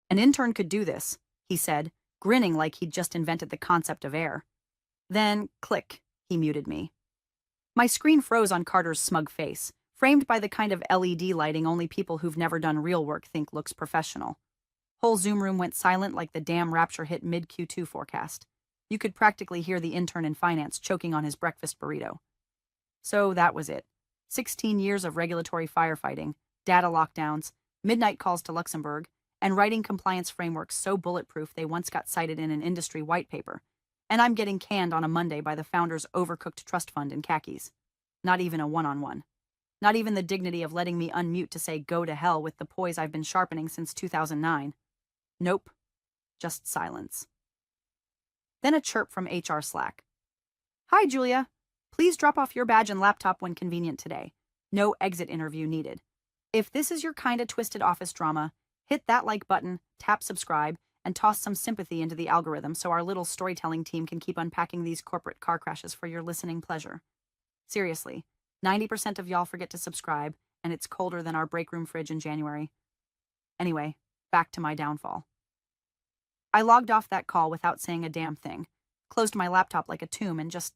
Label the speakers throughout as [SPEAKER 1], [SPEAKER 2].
[SPEAKER 1] An intern could do this, he said, grinning like he'd just invented the concept of air. Then, click, he muted me. My screen froze on Carter's smug face, framed by the kind of LED lighting only people who've never done real work think looks professional. Whole Zoom room went silent like the damn rapture hit mid-Q2 forecast. You could practically hear the intern in finance choking on his breakfast burrito. So that was it. 16 years of regulatory firefighting, data lockdowns, midnight calls to Luxembourg, and writing compliance frameworks so bulletproof they once got cited in an industry white paper. And I'm getting canned on a Monday by the founder's overcooked trust fund in khakis. Not even a one-on-one. Not even the dignity of letting me unmute to say go to hell with the poise I've been sharpening since 2009. Nope. Just silence. Then a chirp from HR Slack. Hi, Julia. Please drop off your badge and laptop when convenient today. No exit interview needed. If this is your kind of twisted office drama, hit that like button, tap subscribe, and toss some sympathy into the algorithm so our little storytelling team can keep unpacking these corporate car crashes for your listening pleasure. Seriously, 90% of y'all forget to subscribe, and it's colder than our break room fridge in January. Anyway, back to my downfall. I logged off that call without saying a damn thing, closed my laptop like a tomb, and just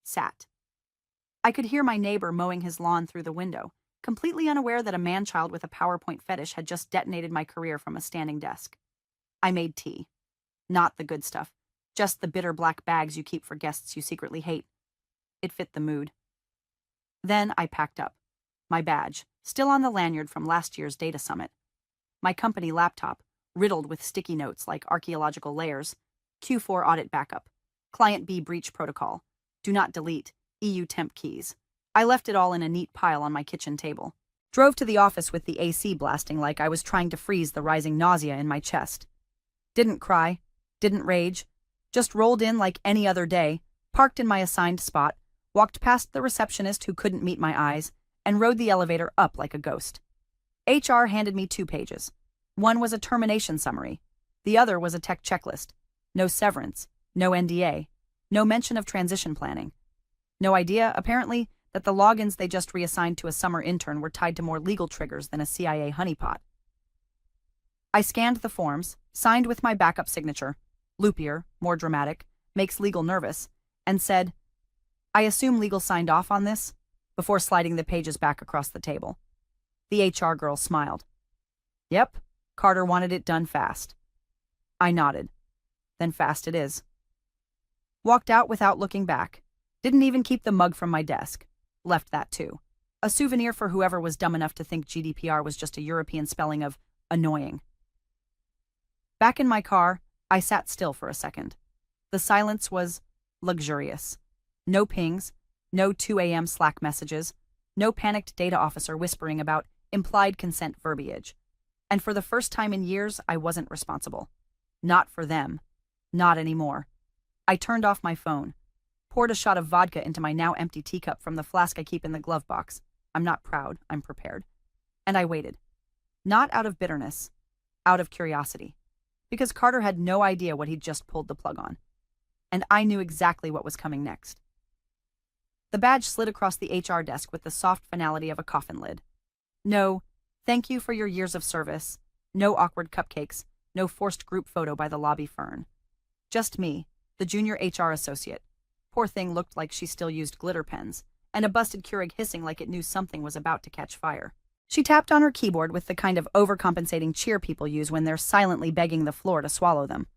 [SPEAKER 1] sat. I could hear my neighbor mowing his lawn through the window, completely unaware that a man-child with a PowerPoint fetish had just detonated my career from a standing desk. I made tea. Not the good stuff, just the bitter black bags you keep for guests you secretly hate. It fit the mood. Then I packed up. My badge, still on the lanyard from last year's data summit. My company laptop, riddled with sticky notes like archaeological layers, Q4 audit backup, Client B breach protocol, do not delete, EU temp keys. I left it all in a neat pile on my kitchen table. Drove to the office with the AC blasting like I was trying to freeze the rising nausea in my chest. Didn't cry, didn't rage, just rolled in like any other day, parked in my assigned spot, walked past the receptionist who couldn't meet my eyes, and rode the elevator up like a ghost. HR handed me 2 pages. One was a termination summary. The other was a tech checklist. No severance, no NDA, no mention of transition planning. No idea, apparently, that the logins they just reassigned to a summer intern were tied to more legal triggers than a CIA honeypot. I scanned the forms, signed with my backup signature, loopier, more dramatic, makes legal nervous, and said, I assume legal signed off on this, before sliding the pages back across the table. The HR girl smiled. Yep, Carter wanted it done fast. I nodded. Then fast it is. Walked out without looking back. Didn't even keep the mug from my desk. Left that too. A souvenir for whoever was dumb enough to think GDPR was just a European spelling of annoying. Back in my car, I sat still for a second. The silence was luxurious. No pings, no 2 a.m. Slack messages, no panicked data officer whispering about implied consent verbiage. And for the first time in years, I wasn't responsible. Not for them. Not anymore. I turned off my phone, poured a shot of vodka into my now empty teacup from the flask I keep in the glove box. I'm not proud, I'm prepared. And I waited. Not out of bitterness, out of curiosity. Because Carter had no idea what he'd just pulled the plug on. And I knew exactly what was coming next. The badge slid across the HR desk with the soft finality of a coffin lid. No, thank you for your years of service. No awkward cupcakes. No forced group photo by the lobby fern. Just me, the junior HR associate. Poor thing looked like she still used glitter pens, and a busted Keurig hissing like it knew something was about to catch fire. She tapped on her keyboard with the kind of overcompensating cheer people use when they're silently begging the floor to swallow them.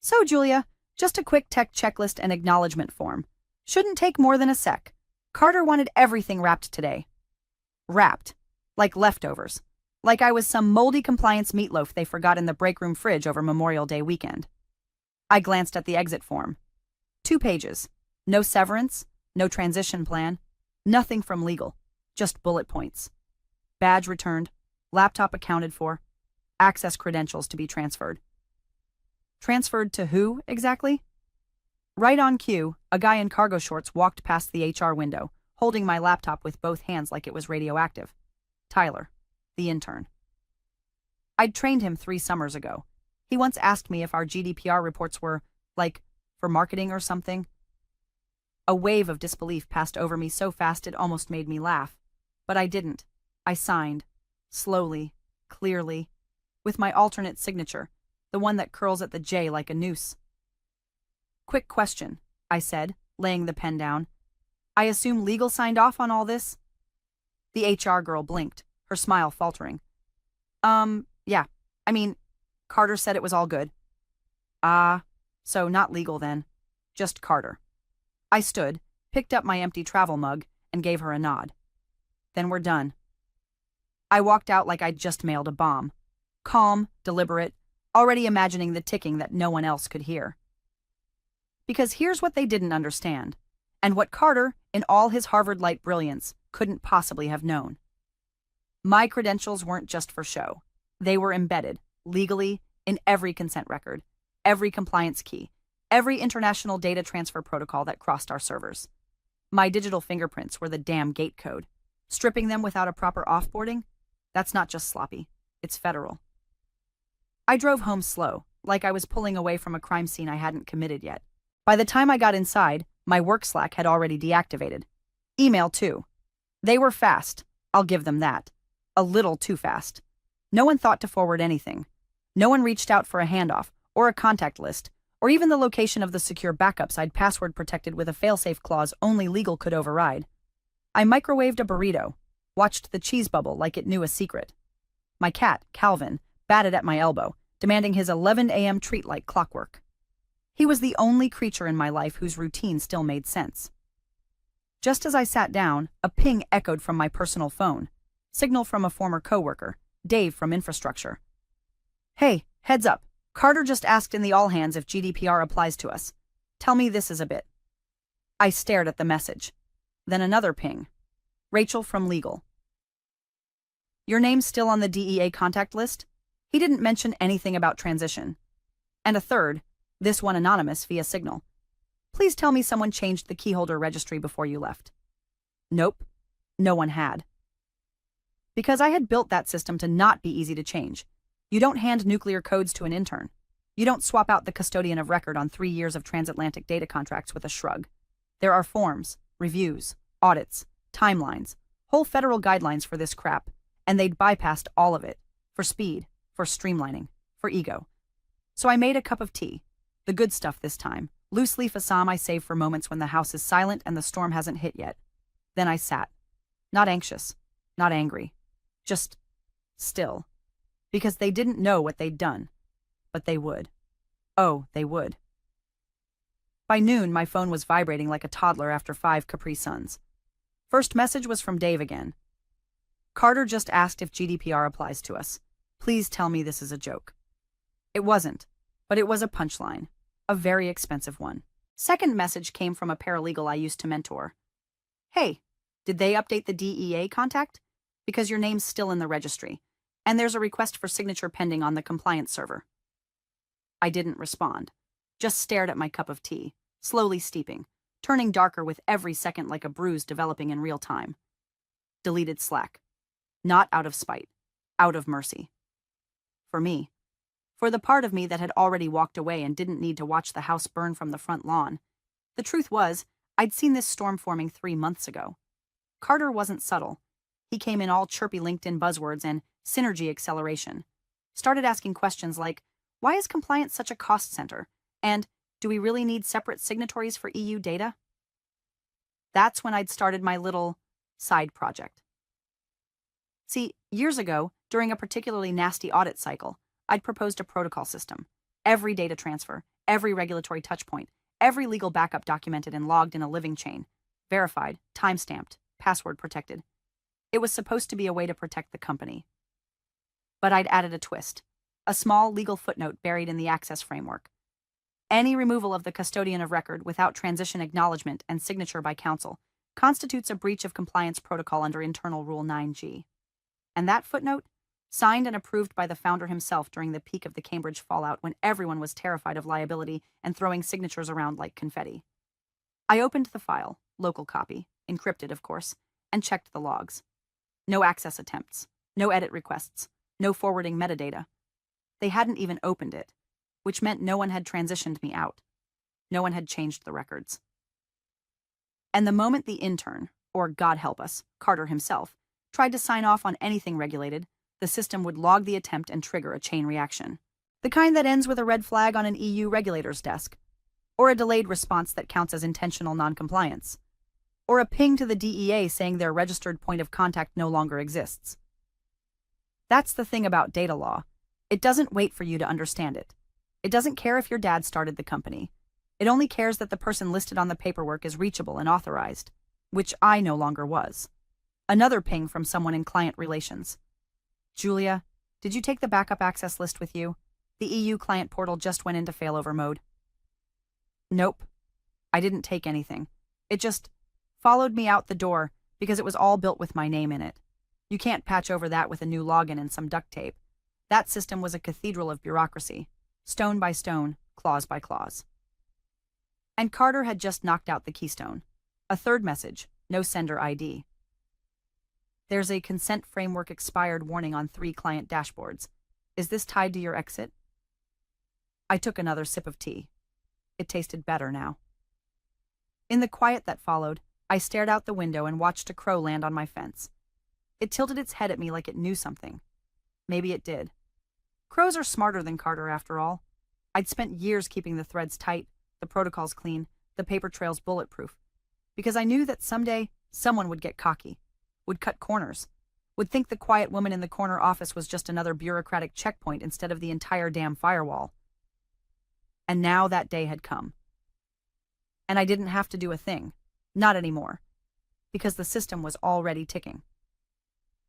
[SPEAKER 1] So, Julia, just a quick tech checklist and acknowledgement form. Shouldn't take more than a sec. Carter wanted everything wrapped today. Wrapped. Like leftovers. Like I was some moldy compliance meatloaf they forgot in the break room fridge over Memorial Day weekend. I glanced at the exit form. 2 pages. No severance, no transition plan, nothing from legal, just bullet points. Badge returned, laptop accounted for, access credentials to be transferred. Transferred to who, exactly? Right on cue, a guy in cargo shorts walked past the HR window, holding my laptop with both hands like it was radioactive. Tyler, the intern. I'd trained him 3 summers ago. He once asked me if our GDPR reports were, like, for marketing or something. A wave of disbelief passed over me so fast it almost made me laugh. But I didn't. I signed. Slowly, clearly. with my alternate signature, the one that curls at the J like a noose. Quick question, I said, laying the pen down. I assume legal signed off on all this? The HR girl blinked, her smile faltering. Yeah. I mean, Carter said it was all good. So not legal then. Just Carter. I stood, picked up my empty travel mug, and gave her a nod. Then we're done. I walked out like I'd just mailed a bomb. Calm, deliberate, already imagining the ticking that no one else could hear. Because here's what they didn't understand, and what Carter, in all his Harvard-like brilliance, couldn't possibly have known. My credentials weren't just for show. They were embedded, legally, in every consent record, every compliance key, every international data transfer protocol that crossed our servers. My digital fingerprints were the damn gate code. Stripping them without a proper offboarding? That's not just sloppy. It's federal. I drove home slow, like I was pulling away from a crime scene I hadn't committed yet. By the time I got inside, my work Slack had already deactivated. Email, too. They were fast, I'll give them that. A little too fast. No one thought to forward anything. No one reached out for a handoff, or a contact list, or even the location of the secure backups I'd password protected with a failsafe clause only legal could override. I microwaved a burrito, watched the cheese bubble like it knew a secret. My cat, Calvin, batted at my elbow, demanding his 11 a.m. treat like clockwork. He was the only creature in my life whose routine still made sense. Just as I sat down, a ping echoed from my personal phone. Signal from a former coworker, Dave from infrastructure. Hey, heads up. Carter just asked in the all hands if GDPR applies to us. Tell me this is a bit. I stared at the message. Then another ping. Rachel from legal. Your name's still on the DEA contact list? He didn't mention anything about transition. And a third, this one anonymous via Signal. Please tell me someone changed the keyholder registry before you left. Nope, no one had. Because I had built that system to not be easy to change. You don't hand nuclear codes to an intern. You don't swap out the custodian of record on 3 years of transatlantic data contracts with a shrug. There are forms, reviews, audits, timelines, whole federal guidelines for this crap, and they'd bypassed all of it. For speed, for streamlining, for ego. So I made a cup of tea. The good stuff this time. Loose leaf Assam I save for moments when the house is silent and the storm hasn't hit yet. Then I sat. Not anxious, not angry. Just still. Because they didn't know what they'd done. But they would. Oh, they would. By noon, my phone was vibrating like a toddler after 5 Capri Suns. First message was from Dave again. Carter just asked if GDPR applies to us. Please tell me this is a joke. It wasn't, but it was a punchline. A very expensive one. Second message came from a paralegal I used to mentor. Hey, did they update the DEA contact? Because your name's still in the registry, and there's a request for signature pending on the compliance server. I didn't respond, just stared at my cup of tea, slowly steeping, turning darker with every second like a bruise developing in real time. Deleted Slack. Not out of spite, out of mercy. For me. For the part of me that had already walked away and didn't need to watch the house burn from the front lawn. The truth was, I'd seen this storm forming 3 months ago. Carter wasn't subtle. He came in all chirpy LinkedIn buzzwords and synergy acceleration. Started asking questions like, why is compliance such a cost center? And do we really need separate signatories for EU data? That's when I'd started my little side project. See, years ago, during a particularly nasty audit cycle, I'd proposed a protocol system. Every data transfer, every regulatory touchpoint, every legal backup documented and logged in a living chain. Verified, time-stamped, password protected. It was supposed to be a way to protect the company. But I'd added a twist. A small legal footnote buried in the access framework. Any removal of the custodian of record without transition acknowledgement and signature by counsel constitutes a breach of compliance protocol under Internal Rule 9G. And that footnote? Signed and approved by the founder himself during the peak of the Cambridge fallout when everyone was terrified of liability and throwing signatures around like confetti. I opened the file, local copy, encrypted of course, and checked the logs. No access attempts, no edit requests, no forwarding metadata. They hadn't even opened it, which meant no one had transitioned me out. No one had changed the records. And the moment the intern, or God help us, Carter himself, tried to sign off on anything regulated, the system would log the attempt and trigger a chain reaction. The kind that ends with a red flag on an EU regulator's desk, or a delayed response that counts as intentional noncompliance, or a ping to the DEA saying their registered point of contact no longer exists. That's the thing about data law. It doesn't wait for you to understand it. It doesn't care if your dad started the company. It only cares that the person listed on the paperwork is reachable and authorized, which I no longer was. Another ping from someone in client relations. Julia, did you take the backup access list with you? The EU client portal just went into failover mode. Nope. I didn't take anything. It just followed me out the door because it was all built with my name in it. You can't patch over that with a new login and some duct tape. That system was a cathedral of bureaucracy, stone by stone, clause by clause. And Carter had just knocked out the keystone. A third message, no sender ID. There's a consent framework expired warning on 3 client dashboards. Is this tied to your exit? I took another sip of tea. It tasted better now. In the quiet that followed, I stared out the window and watched a crow land on my fence. It tilted its head at me like it knew something. Maybe it did. Crows are smarter than Carter, after all. I'd spent years keeping the threads tight, the protocols clean, the paper trails bulletproof, because I knew that someday someone would get cocky, would cut corners, would think the quiet woman in the corner office was just another bureaucratic checkpoint instead of the entire damn firewall. And now that day had come. And I didn't have to do a thing. Not anymore. Because the system was already ticking.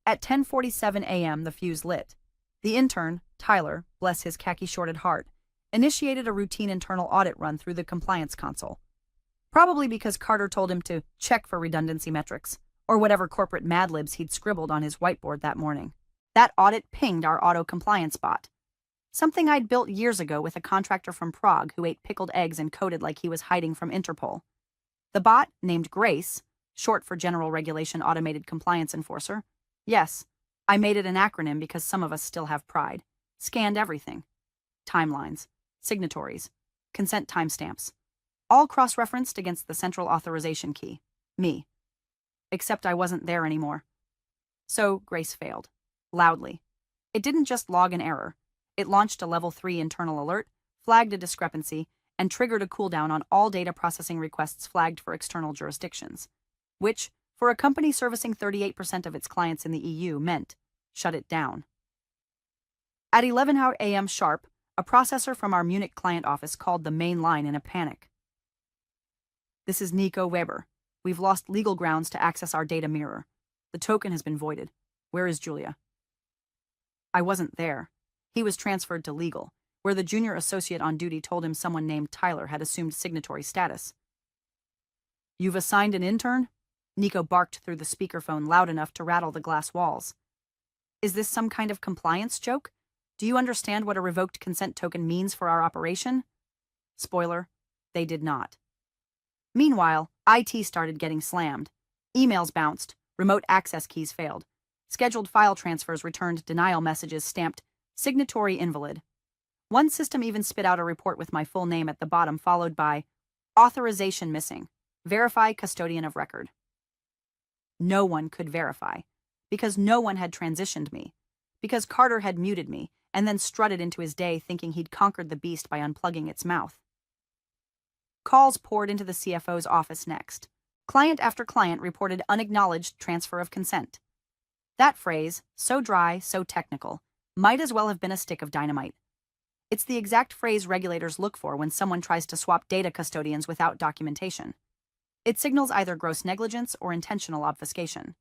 [SPEAKER 1] At 10:47 a.m., the fuse lit. The intern, Tyler, bless his khaki-shorted heart, initiated a routine internal audit run through the compliance console. Probably because Carter told him to check for redundancy metrics, or whatever corporate Mad Libs he'd scribbled on his whiteboard that morning. That audit pinged our auto-compliance bot. Something I'd built years ago with a contractor from Prague who ate pickled eggs and coded like he was hiding from Interpol. The bot, named Grace, short for General Regulation Automated Compliance Enforcer, yes, I made it an acronym because some of us still have pride, scanned everything. Timelines, signatories, consent timestamps, all cross-referenced against the central authorization key, me. Except I wasn't there anymore. So Grace failed, loudly. It didn't just log an error. It launched a level 3 internal alert, flagged a discrepancy, and triggered a cooldown on all data processing requests flagged for external jurisdictions, which, for a company servicing 38% of its clients in the EU, meant shut it down. At 11 a.m. sharp, a processor from our Munich client office called the main line in a panic. This is Nico Weber. We've lost legal grounds to access our data mirror. The token has been voided. Where is Julia? I wasn't there. He was transferred to legal, where the junior associate on duty told him someone named Tyler had assumed signatory status. You've assigned an intern? Nico barked through the speakerphone loud enough to rattle the glass walls. Is this some kind of compliance joke? Do you understand what a revoked consent token means for our operation? Spoiler, they did not. Meanwhile, IT started getting slammed. Emails bounced, remote access keys failed. Scheduled file transfers returned denial messages stamped signatory invalid. One system even spit out a report with my full name at the bottom, followed by authorization missing. Verify custodian of record. No one could verify, because no one had transitioned me, because Carter had muted me and then strutted into his day thinking he'd conquered the beast by unplugging its mouth. Calls poured into the CFO's office next. Client after client reported unacknowledged transfer of consent. That phrase, so dry, so technical, might as well have been a stick of dynamite. It's the exact phrase regulators look for when someone tries to swap data custodians without documentation. It signals either gross negligence or intentional obfuscation.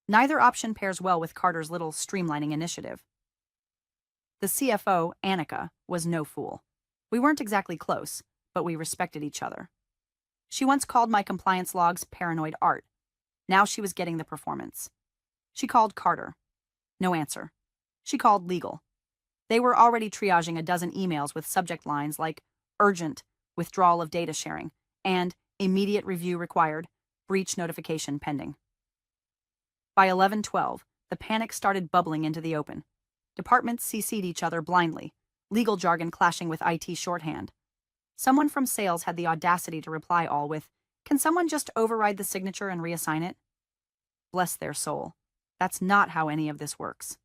[SPEAKER 1] Neither option pairs well with Carter's little streamlining initiative. The CFO, Annika, was no fool. We weren't exactly close, but we respected each other. She once called my compliance logs paranoid art. Now she was getting the performance. She called Carter. No answer. She called legal. They were already triaging a dozen emails with subject lines like urgent, withdrawal of data sharing, and immediate review required, breach notification pending. By 11:12, the panic started bubbling into the open. Departments CC'd each other blindly, legal jargon clashing with IT shorthand. Someone from sales had the audacity to reply all with, "Can someone just override the signature and reassign it?" Bless their soul. That's not how any of this works.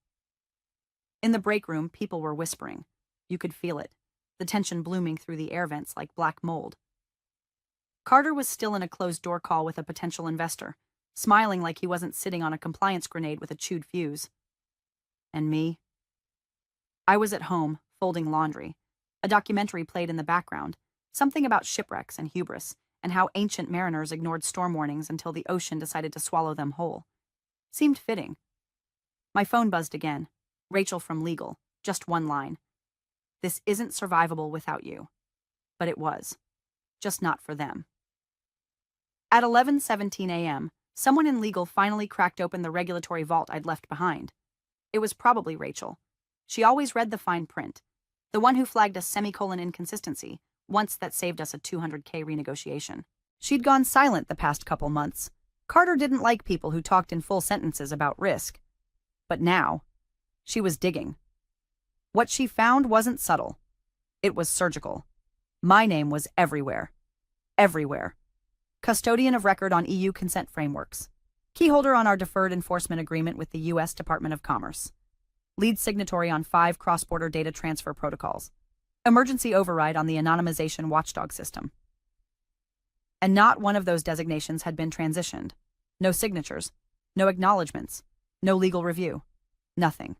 [SPEAKER 1] In the break room, people were whispering. You could feel it, the tension blooming through the air vents like black mold. Carter was still in a closed-door call with a potential investor, smiling like he wasn't sitting on a compliance grenade with a chewed fuse. And me? I was at home, folding laundry. A documentary played in the background, something about shipwrecks and hubris, and how ancient mariners ignored storm warnings until the ocean decided to swallow them whole. Seemed fitting. My phone buzzed again. Rachel from legal, just one line. This isn't survivable without you. But it was. Just not for them. At 11:17 a.m., someone in legal finally cracked open the regulatory vault I'd left behind. It was probably Rachel. She always read the fine print, the one who flagged a semicolon inconsistency, once that saved us a $200K renegotiation. She'd gone silent the past couple months. Carter didn't like people who talked in full sentences about risk. But now, she was digging. What she found wasn't subtle. It was surgical. My name was everywhere. Everywhere. Custodian of record on EU consent frameworks. Keyholder on our deferred enforcement agreement with the U.S. Department of Commerce. Lead signatory on 5 cross-border data transfer protocols. Emergency override on the anonymization watchdog system. And not one of those designations had been transitioned. No signatures. No acknowledgements. No legal review. Nothing.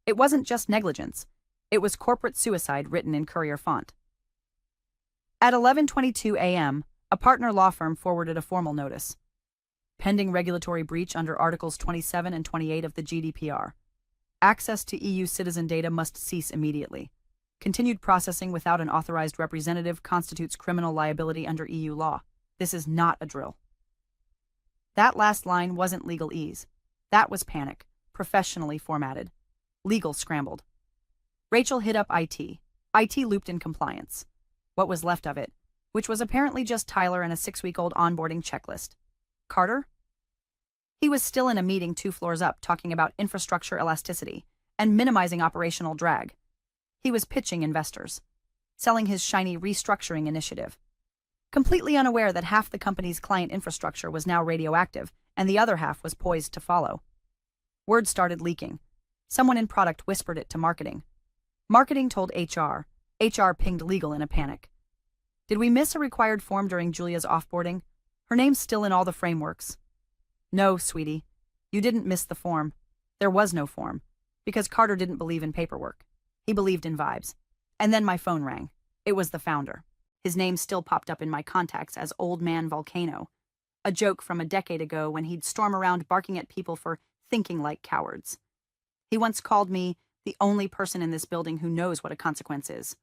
[SPEAKER 1] It wasn't just negligence. It was corporate suicide written in courier font. At 11:22 a.m., a partner law firm forwarded a formal notice. Pending regulatory breach under Articles 27 and 28 of the GDPR. Access to EU citizen data must cease immediately. Continued processing without an authorized representative constitutes criminal liability under EU law. This is not a drill. That last line wasn't legalese. That was panic, professionally formatted. Legal scrambled. Rachel hit up IT. IT looped in compliance. What was left of it, which was apparently just Tyler and a 6-week-old onboarding checklist. Carter? He was still in a meeting 2 floors up talking about infrastructure elasticity and minimizing operational drag. He was pitching investors, selling his shiny restructuring initiative, completely unaware that half the company's client infrastructure was now radioactive and the other half was poised to follow. Word started leaking. Someone in product whispered it to marketing. Marketing told HR. HR pinged legal in a panic. Did we miss a required form during Julia's offboarding? Her name's still in all the frameworks. No, sweetie. You didn't miss the form. There was no form. Because Carter didn't believe in paperwork. He believed in vibes. And then my phone rang. It was the founder. His name still popped up in my contacts as Old Man Volcano. A joke from a decade ago when he'd storm around barking at people for thinking like cowards. He once called me the only person in this building who knows what a consequence is.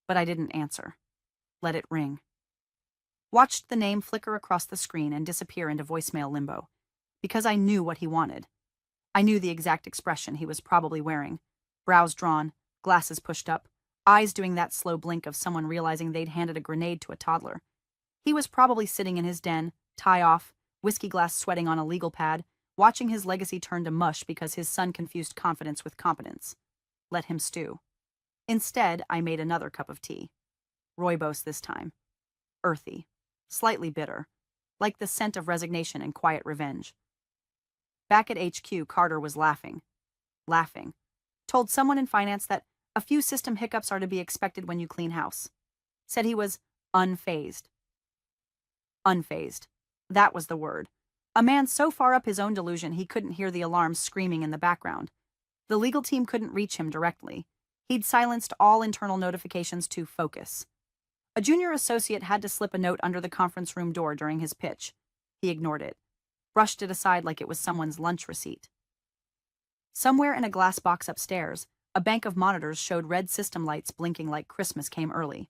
[SPEAKER 1] But I didn't answer. Let it ring. Watched the name flicker across the screen and disappear into voicemail limbo. Because I knew what he wanted. I knew the exact expression he was probably wearing. Brows drawn, glasses pushed up, eyes doing that slow blink of someone realizing they'd handed a grenade to a toddler. He was probably sitting in his den, tie off, whiskey glass sweating on a legal pad, watching his legacy turn to mush because his son confused confidence with competence. Let him stew. Instead, I made another cup of tea. Rooibos this time. Earthy. Slightly bitter. Like the scent of resignation and quiet revenge. Back at HQ, Carter was laughing. Laughing. Told someone in finance that a few system hiccups are to be expected when you clean house. Said he was unfazed. Unfazed. That was the word. A man so far up his own delusion he couldn't hear the alarms screaming in the background. The legal team couldn't reach him directly. He'd silenced all internal notifications to focus. A junior associate had to slip a note under the conference room door during his pitch. He ignored it. Brushed it aside like it was someone's lunch receipt. Somewhere in a glass box upstairs, a bank of monitors showed red system lights blinking like Christmas came early.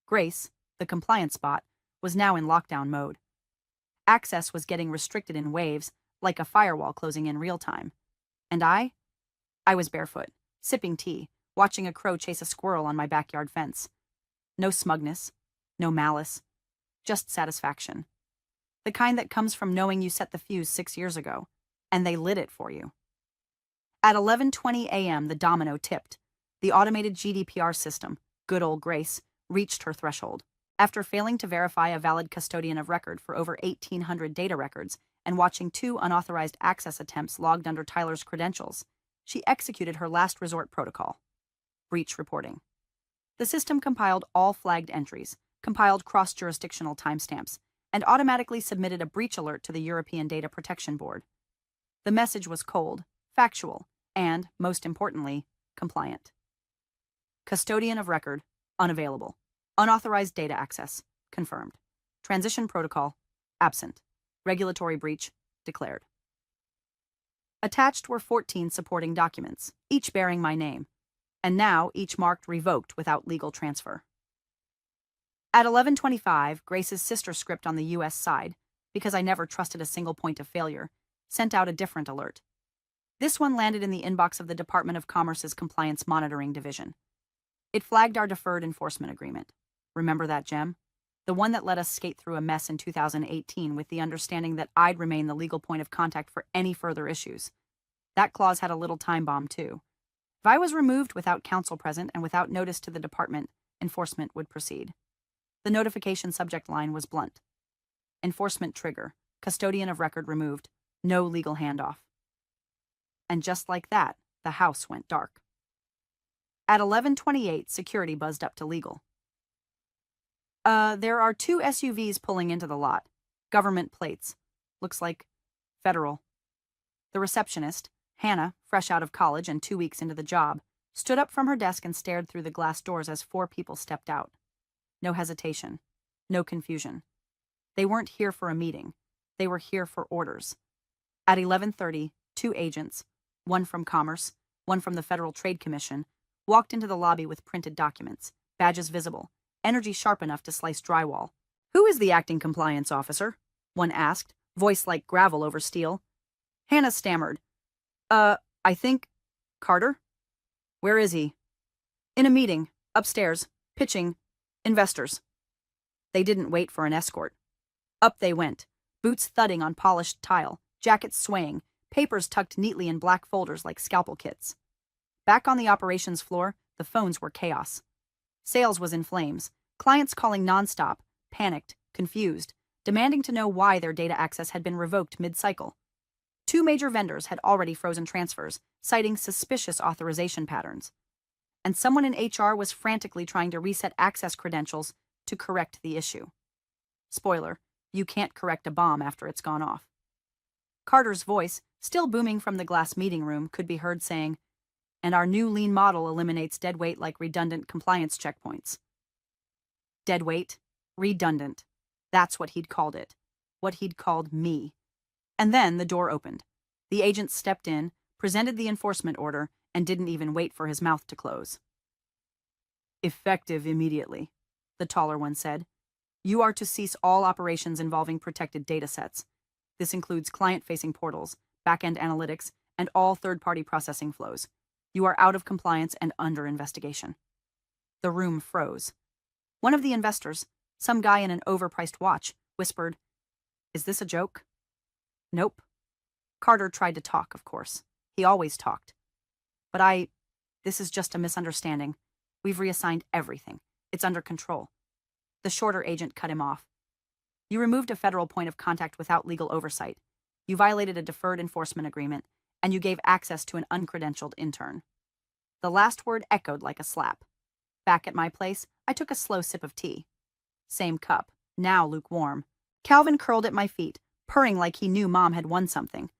[SPEAKER 1] Grace, the compliance bot, was now in lockdown mode. Access was getting restricted in waves, like a firewall closing in real time. And I was barefoot, sipping tea, watching a crow chase a squirrel on my backyard fence. No smugness, no malice, just satisfaction. The kind that comes from knowing you set the fuse 6 years ago, and they lit it for you. At 11:20 a.m., the domino tipped. The automated GDPR system, good old Grace, reached her threshold. After failing to verify a valid custodian of record for over 1,800 data records and watching 2 unauthorized access attempts logged under Tyler's credentials, she executed her last resort protocol. Breach reporting. The system compiled all flagged entries, compiled cross-jurisdictional timestamps, and automatically submitted a breach alert to the European Data Protection Board. The message was cold, factual, and, most importantly, compliant. Custodian of record, unavailable. Unauthorized data access, confirmed. Transition protocol, absent. Regulatory breach, declared. Attached were 14 supporting documents, each bearing my name, and now each marked revoked without legal transfer. At 11:25, Grace's sister script on the U.S. side, because I never trusted a single point of failure, sent out a different alert. This one landed in the inbox of the Department of Commerce's Compliance Monitoring Division. It flagged our deferred enforcement agreement. Remember that gem? The one that let us skate through a mess in 2018 with the understanding that I'd remain the legal point of contact for any further issues. That clause had a little time bomb, too. If I was removed without counsel present and without notice to the department, enforcement would proceed. The notification subject line was blunt. Enforcement trigger, custodian of record removed, no legal handoff. And just like that, the house went dark. At 11:28, security buzzed up to legal. There are 2 SUVs pulling into the lot. Government plates. Looks like federal. The receptionist, Hannah, fresh out of college and 2 weeks into the job, stood up from her desk and stared through the glass doors as 4 people stepped out. No hesitation. No confusion. They weren't here for a meeting. They were here for orders. At 11:30, 2 agents, one from Commerce, one from the Federal Trade Commission, walked into the lobby with printed documents, badges visible, energy sharp enough to slice drywall. "Who is the acting compliance officer?" one asked, voice like gravel over steel. Hannah stammered. I think... Carter? Where is he? In a meeting, upstairs, pitching, investors. They didn't wait for an escort. Up they went, boots thudding on polished tile, jackets swaying, papers tucked neatly in black folders like scalpel kits. Back on the operations floor, the phones were chaos. Sales was in flames, clients calling nonstop, panicked, confused, demanding to know why their data access had been revoked mid-cycle. 2 major vendors had already frozen transfers, citing suspicious authorization patterns. And someone in HR was frantically trying to reset access credentials to correct the issue. Spoiler, you can't correct a bomb after it's gone off. Carter's voice, still booming from the glass meeting room, could be heard saying, "And our new lean model eliminates dead weight like redundant compliance checkpoints." Dead weight, redundant. That's what he'd called it. What he'd called me. And then the door opened. The agent stepped in, presented the enforcement order, and didn't even wait for his mouth to close. "Effective immediately," the taller one said. "You are to cease all operations involving protected datasets. This includes client-facing portals, back-end analytics, and all third-party processing flows. You are out of compliance and under investigation." The room froze. One of the investors, some guy in an overpriced watch, whispered, "Is this a joke?" "Nope." Carter tried to talk, of course. He always talked. "But this is just a misunderstanding. We've reassigned everything. It's under control." The shorter agent cut him off. "You removed a federal point of contact without legal oversight. You violated a deferred enforcement agreement, and you gave access to an uncredentialed intern." The last word echoed like a slap. Back at my place, I took a slow sip of tea. Same cup, now lukewarm. Calvin curled at my feet, purring like he knew Mom had won something.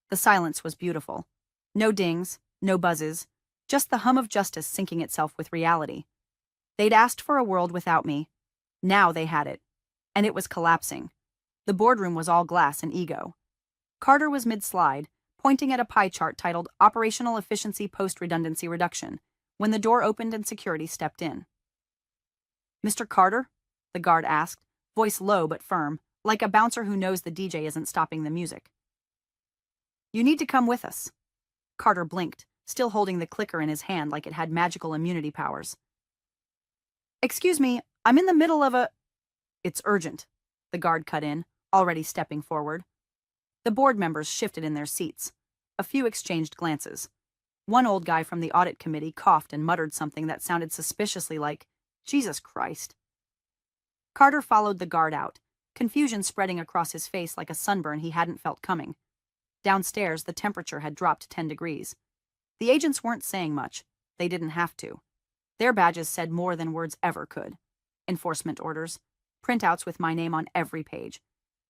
[SPEAKER 1] The silence was beautiful. No dings, no buzzes, just the hum of justice syncing itself with reality. They'd asked for a world without me. Now they had it. And it was collapsing. The boardroom was all glass and ego. Carter was mid-slide, pointing at a pie chart titled Operational Efficiency Post-Redundancy Reduction, when the door opened and security stepped in. "Mr. Carter?" the guard asked, voice low but firm, like a bouncer who knows the DJ isn't stopping the music. "You need to come with us." Carter blinked, still holding the clicker in his hand like it had magical immunity powers. "Excuse me, I'm in the middle of a—" "It's urgent," the guard cut in, already stepping forward. The board members shifted in their seats. A few exchanged glances. One old guy from the audit committee coughed and muttered something that sounded suspiciously like, "Jesus Christ." Carter followed the guard out, confusion spreading across his face like a sunburn he hadn't felt coming. Downstairs, the temperature had dropped 10 degrees. The agents weren't saying much. They didn't have to. Their badges said more than words ever could. Enforcement orders, printouts with my name on every page,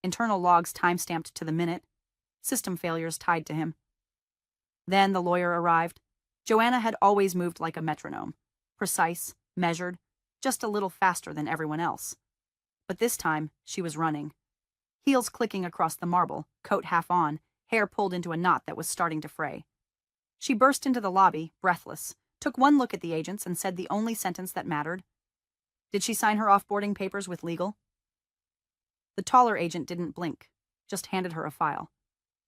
[SPEAKER 1] internal logs time-stamped to the minute, system failures tied to him. Then the lawyer arrived. Joanna had always moved like a metronome, precise, measured, just a little faster than everyone else. But this time, she was running. Heels clicking across the marble, coat half on, hair pulled into a knot that was starting to fray. She burst into the lobby, breathless, took one look at the agents and said the only sentence that mattered. Did she sign her offboarding papers with legal? The taller agent didn't blink, just handed her a file.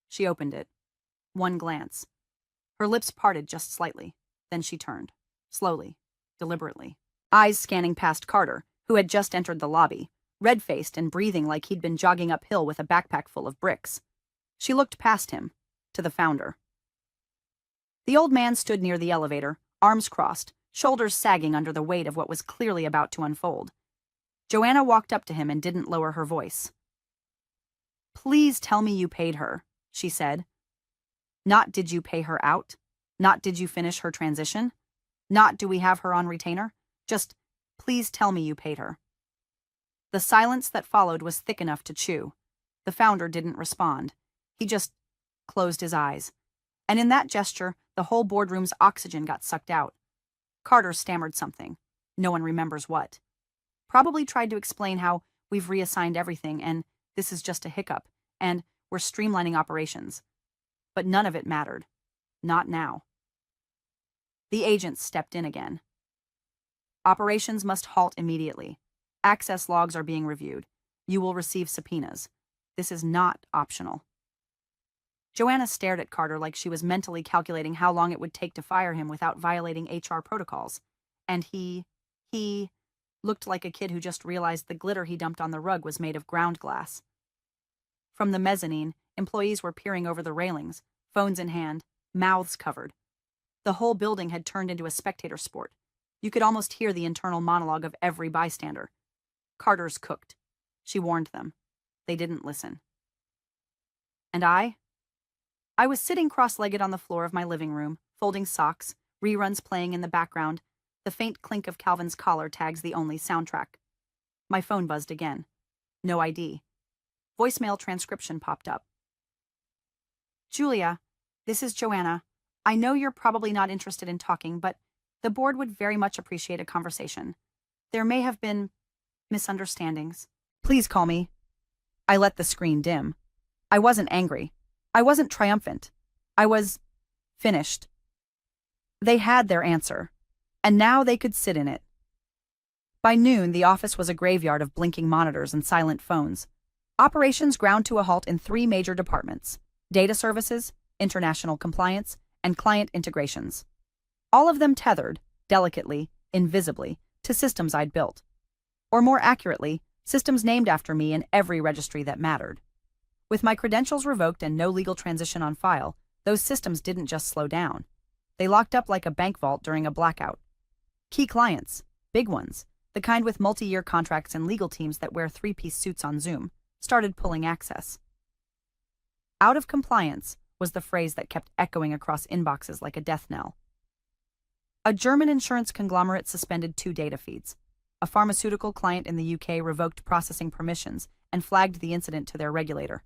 [SPEAKER 1] She opened it. One glance. Her lips parted just slightly. Then she turned, slowly, deliberately. Eyes scanning past Carter, who had just entered the lobby, red-faced and breathing like he'd been jogging uphill with a backpack full of bricks. She looked past him, to the founder. The old man stood near the elevator, arms crossed, shoulders sagging under the weight of what was clearly about to unfold. Joanna walked up to him and didn't lower her voice. "Please tell me you paid her," she said. "Not did you pay her out? Not did you finish her transition? Not do we have her on retainer? Just, please tell me you paid her." The silence that followed was thick enough to chew. The founder didn't respond. He just closed his eyes. And in that gesture, the whole boardroom's oxygen got sucked out. Carter stammered something. No one remembers what. Probably tried to explain how we've reassigned everything and this is just a hiccup and we're streamlining operations. But none of it mattered. Not now. The agents stepped in again. "Operations must halt immediately. Access logs are being reviewed. You will receive subpoenas. This is not optional." Joanna stared at Carter like she was mentally calculating how long it would take to fire him without violating HR protocols. And he looked like a kid who just realized the glitter he dumped on the rug was made of ground glass. From the mezzanine, employees were peering over the railings, phones in hand, mouths covered. The whole building had turned into a spectator sport. You could almost hear the internal monologue of every bystander. Carter's cooked. She warned them. They didn't listen. And I was sitting cross-legged on the floor of my living room, folding socks, reruns playing in the background, the faint clink of Calvin's collar tags the only soundtrack. My phone buzzed again. No ID. Voicemail transcription popped up. "Julia, this is Joanna. I know you're probably not interested in talking, but the board would very much appreciate a conversation. There may have been misunderstandings. Please call me." I let the screen dim. I wasn't angry. I wasn't triumphant. I was finished. They had their answer, and now they could sit in it. By noon, the office was a graveyard of blinking monitors and silent phones. Operations ground to a halt in 3 major departments: data services, international compliance, and client integrations. All of them tethered, delicately, invisibly, to systems I'd built. Or more accurately, systems named after me in every registry that mattered. With my credentials revoked and no legal transition on file, those systems didn't just slow down. They locked up like a bank vault during a blackout. Key clients, big ones, the kind with multi-year contracts and legal teams that wear 3-piece suits on Zoom, started pulling access. "Out of compliance" was the phrase that kept echoing across inboxes like a death knell. A German insurance conglomerate suspended 2 data feeds. A pharmaceutical client in the UK revoked processing permissions and flagged the incident to their regulator.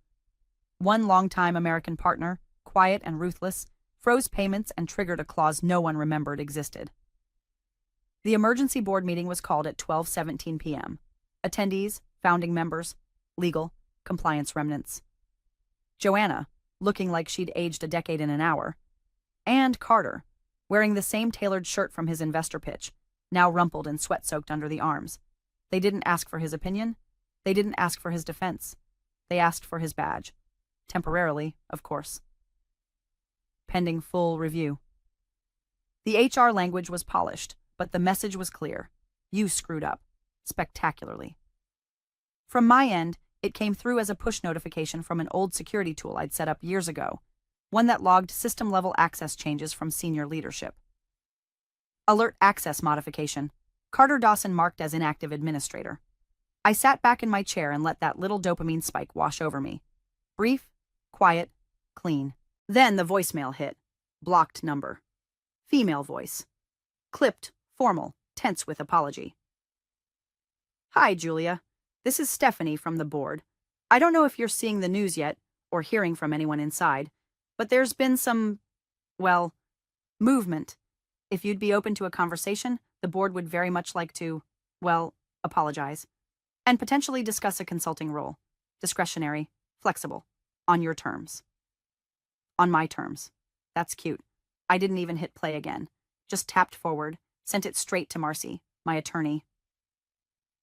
[SPEAKER 1] One longtime American partner, quiet and ruthless, froze payments and triggered a clause no one remembered existed. The emergency board meeting was called at 12:17 p.m. Attendees, founding members, legal, compliance remnants. Joanna, looking like she'd aged a decade in an hour, and Carter, wearing the same tailored shirt from his investor pitch, now rumpled and sweat-soaked under the arms. They didn't ask for his opinion. They didn't ask for his defense. They asked for his badge. Temporarily, of course. Pending full review. The HR language was polished, but the message was clear. You screwed up. Spectacularly. From my end, it came through as a push notification from an old security tool I'd set up years ago, one that logged system-level access changes from senior leadership. Alert access modification. Carter Dawson marked as inactive administrator. I sat back in my chair and let that little dopamine spike wash over me. Brief, quiet, clean. Then the voicemail hit. Blocked number. Female voice. Clipped, formal, tense with apology. Hi, Julia. This is Stephanie from the board. I don't know if you're seeing the news yet, or hearing from anyone inside, but there's been some, well, movement. If you'd be open to a conversation, the board would very much like to, well, apologize, and potentially discuss a consulting role. Discretionary, flexible, on your terms. On my terms. That's cute. I didn't even hit play again. Just tapped forward, sent it straight to Marcy, my attorney.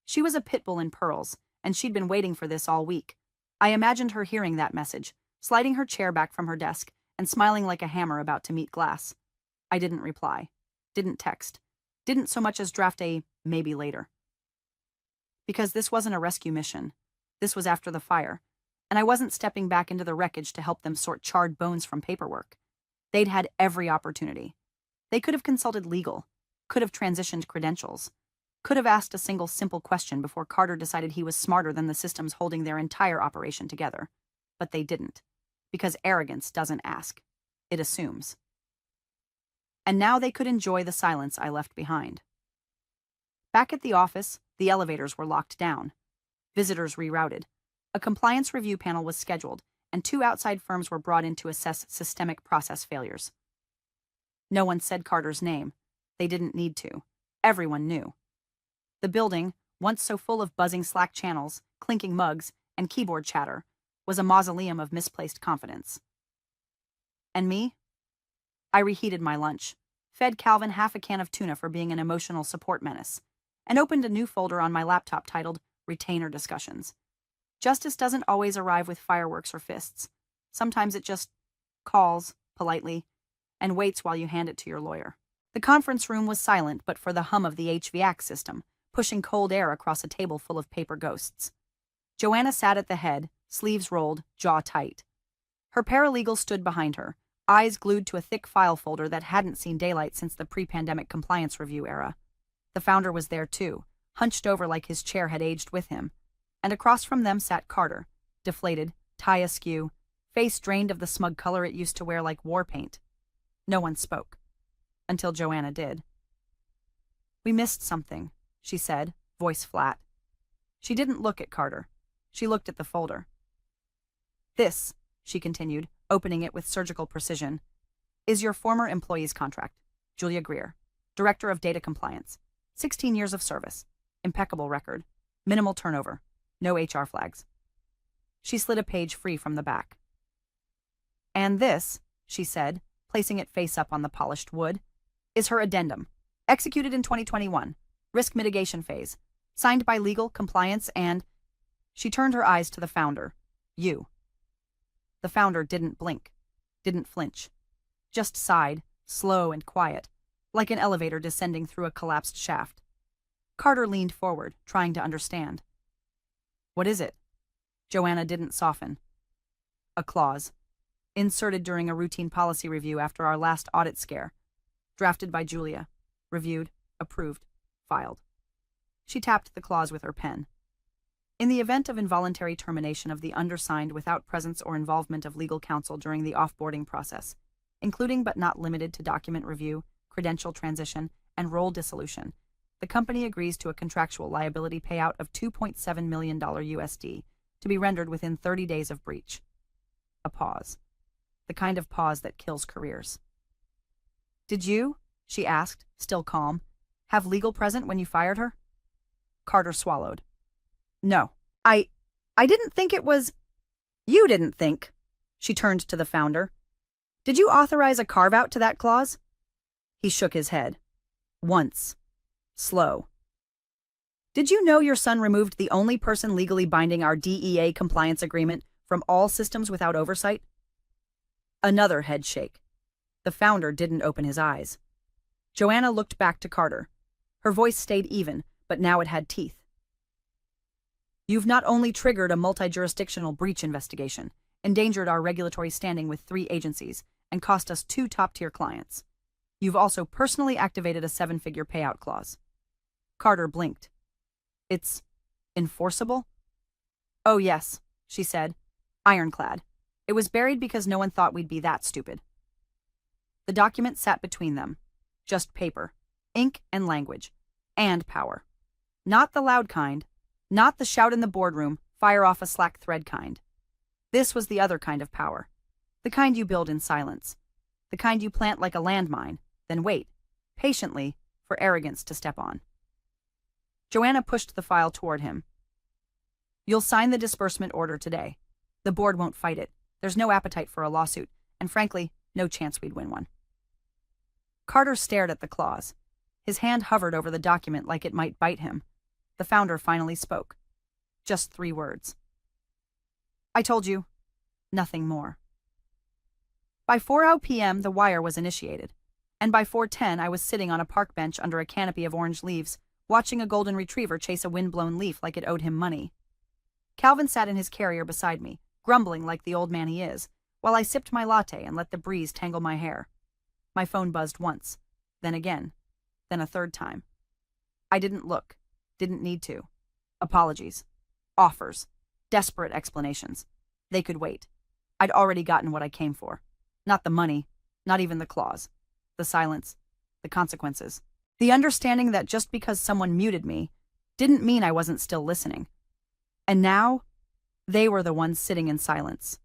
[SPEAKER 1] She was a pit bull in pearls, and she'd been waiting for this all week. I imagined her hearing that message, sliding her chair back from her desk, and smiling like a hammer about to meet glass. I didn't reply. Didn't text. Didn't so much as draft a maybe later. Because this wasn't a rescue mission. This was after the fire, and I wasn't stepping back into the wreckage to help them sort charred bones from paperwork. They'd had every opportunity. They could have consulted legal, could have transitioned credentials, could have asked a single simple question before Carter decided he was smarter than the systems holding their entire operation together. But they didn't, because arrogance doesn't ask. It assumes. And now they could enjoy the silence I left behind. Back at the office, the elevators were locked down. Visitors rerouted. A compliance review panel was scheduled, and 2 outside firms were brought in to assess systemic process failures. No one said Carter's name. They didn't need to. Everyone knew. The building, once so full of buzzing Slack channels, clinking mugs, and keyboard chatter, was a mausoleum of misplaced confidence. And me? I reheated my lunch, fed Calvin half a can of tuna for being an emotional support menace, and opened a new folder on my laptop titled Retainer Discussions. Justice doesn't always arrive with fireworks or fists. Sometimes it just calls, politely, and waits while you hand it to your lawyer. The conference room was silent but for the hum of the HVAC system, pushing cold air across a table full of paper ghosts. Joanna sat at the head, sleeves rolled, jaw tight. Her paralegal stood behind her, eyes glued to a thick file folder that hadn't seen daylight since the pre-pandemic compliance review era. The founder was there too, hunched over like his chair had aged with him, and across from them sat Carter, deflated, tie askew, face drained of the smug color it used to wear like war paint. No one spoke. Until Joanna did. "We missed something," she said, voice flat. She didn't look at Carter. She looked at the folder. "This," she continued, opening it with surgical precision, "is your former employee's contract. Julia Greer, Director of Data Compliance. 16 years of service. Impeccable record. Minimal turnover. No HR flags." She slid a page free from the back. "And this," she said, placing it face up on the polished wood, "is her addendum. Executed in 2021. Risk mitigation phase. Signed by legal, compliance, and..." She turned her eyes to the founder. "You." The founder didn't blink, didn't flinch. Just sighed, slow and quiet, like an elevator descending through a collapsed shaft. Carter leaned forward, trying to understand. "What is it?" Joanna didn't soften. "A clause. Inserted during a routine policy review after our last audit scare. Drafted by Julia. Reviewed, approved, filed." She tapped the clause with her pen. "In the event of involuntary termination of the undersigned without presence or involvement of legal counsel during the offboarding process, including but not limited to document review, credential transition, and role dissolution, the company agrees to a contractual liability payout of $2.7 million USD to be rendered within 30 days of breach." A pause. The kind of pause that kills careers. "Did you," she asked, still calm, "have legal present when you fired her?" Carter swallowed. "No. I didn't think it was..." "You didn't think." She turned to the founder. "Did you authorize a carve-out to that clause?" He shook his head. "Once. Slow." "Did you know your son removed the only person legally binding our DEA compliance agreement from all systems without oversight?" Another head shake. The founder didn't open his eyes. Joanna looked back to Carter. Her voice stayed even, but now it had teeth. "You've not only triggered a multi-jurisdictional breach investigation, endangered our regulatory standing with 3 agencies, and cost us 2 top-tier clients. You've also personally activated a 7-figure payout clause." Carter blinked. "It's enforceable?" "Oh, yes," she said, ironclad. "It was buried because no one thought we'd be that stupid." The document sat between them, Just paper, ink and language, and power. Not the loud kind, not the shout in the boardroom, fire off a slack thread kind. This was the other kind of power. The kind you build in silence. The kind you plant like a landmine, then wait, patiently, for arrogance to step on. Joanna pushed the file toward him. You'll sign the disbursement order today. The board won't fight it. There's no appetite for a lawsuit, and frankly, no chance we'd win one. Carter stared at the clause. His hand hovered over the document like it might bite him. The founder finally spoke. Just 3 words. I told you. Nothing more. By 4 p.m., the wire was initiated, and by 4:10 I was sitting on a park bench under a canopy of orange leaves, watching a golden retriever chase a wind-blown leaf like it owed him money. Calvin sat in his carrier beside me, grumbling like the old man he is, while I sipped my latte and let the breeze tangle my hair. My phone buzzed once, then again, then a 3rd time. I didn't look, didn't need to. Apologies. Offers. Desperate explanations. They could wait. I'd already gotten what I came for. Not the money, not even the clause. The silence, the consequences. The understanding that just because someone muted me didn't mean I wasn't still listening. And now, they were the ones sitting in silence.